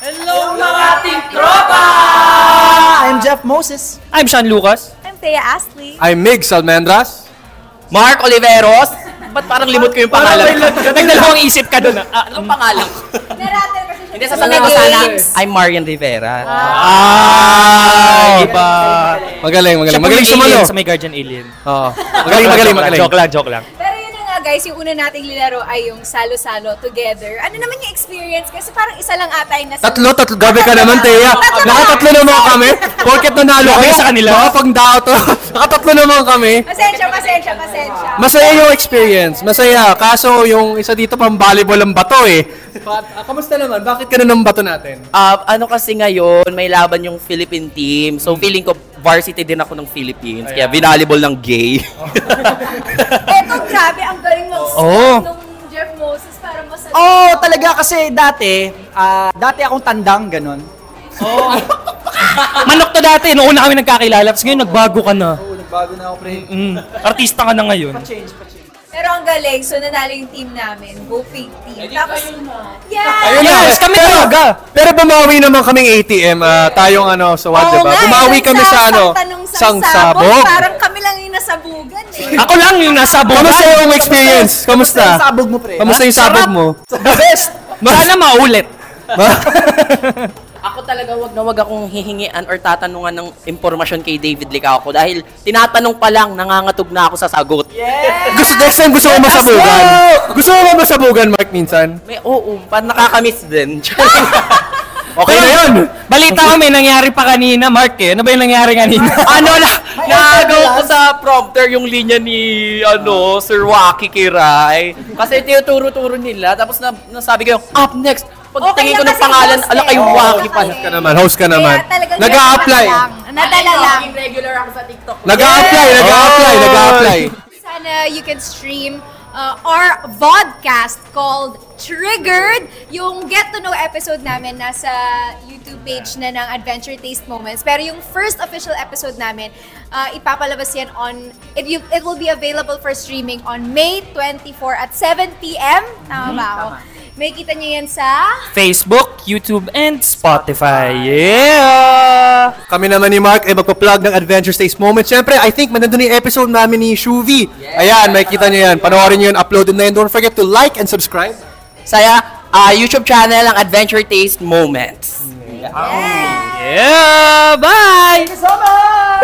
Hello mga ating tropa! I'm Jeff Moses. I'm Sean Lucas. I'm Thea Astley. I'm Mig Salmendras. Mark Oliveros. Ba't parang limot ko yung pangalan? Nagdalawang isip ka doon. Anong pangalan ko? Narate kasi siya. Hindi, sasabihin ko sana, I'm Marian Rivera. Iba. Magaling. Magaling sumalo. Sa may Guardian Alien. Oo. Magaling. Joke lang. Pero yun na nga guys, yung una nating lilaro ay yung salo-salo together. Ano naman yung experience? Kasi parang isa lang ata yung nasa... Tatlo. Gabi ka naman, Thea. Nakatatlo naman kami. Porket nanalo Grabe kayo sa kanila. Makapagdao to. Nakatatlo naman kami. Pasensya. Masaya yung experience. Masaya. Kaso yung isa dito pang volleyball ang bato eh. Kamusta naman? Bakit ka na ng bato natin? Ano kasi ngayon, may laban yung Philippine team. So feeling ko, varsity din ako ng Philippines. Kaya binalibol ng gay. Eto, grabe, ang galing mag-start nung Jeff Moses para masalo. Talaga kasi dati akong tandang, ganun. Manok to dati. Noong una kami nagkakilala. Tapos ngayon nagbago ka na. Nagbago na ako, pre. Artista ka na ngayon. Pa-change. Pero ang galing, so nanalo yung team namin, Go Fake Team. Tapos, Ayun Yes, kami talaga. Pero bumawi naman kaming ATM. Tayong sa what, diba? Bumawi kami sa Sangsabog. Parang kami lang yung nasabugan eh. Ako lang yung nasa buhay. Kamusta yung experience? Kamusta? Yung sabog mo, pre. Kamusta yung sabog mo? The best. Sana maulit. Ako talaga wag na wag akong hihingian or tatanungan ng impormasyon kay David Licauco dahil tinatanong pa lang, nangangatog na ako sa sagot. Next time gusto ko masabugan. Gusto mo ba masabugan, Mark, minsan? May nakakamiss din. Okay na yun. Balita ko may nangyari pa kanina, Mark eh. Ano ba yung nangyari kanina? Nagaw ko sa prompter yung linya ni Sir Waki Kiray. Kasi tinuturo-turo nila tapos nasabi ko up next. Pagtingin ko ng pangalan, kayo Waki pa. Host ka naman. Nag-a-apply. Nadala lang. Regular ako sa TikTok. Nag-a-apply. Sana you can stream our vodcast called Triggered. Yung Get to Know episode namin nasa YouTube page na ng Adventure Taste Moments. Pero yung first official episode namin, ipapalabas yan it will be available for streaming on May 24 at 7 p.m. Tama ba ako? May kita niyo yan sa... Facebook, YouTube, and Spotify. Yeah! Kami naman ni Mark ay magpa-plug ng Adventure Taste Moments. Siyempre, I think nandun yung episode namin ni Shuvi. Ayan, makikita nyo yan. Panoorin nyo yun, uploaded na yun. Don't forget to like and subscribe. Saya YouTube channel ang Adventure Taste Moments. Yeah! Bye! Thank you so much!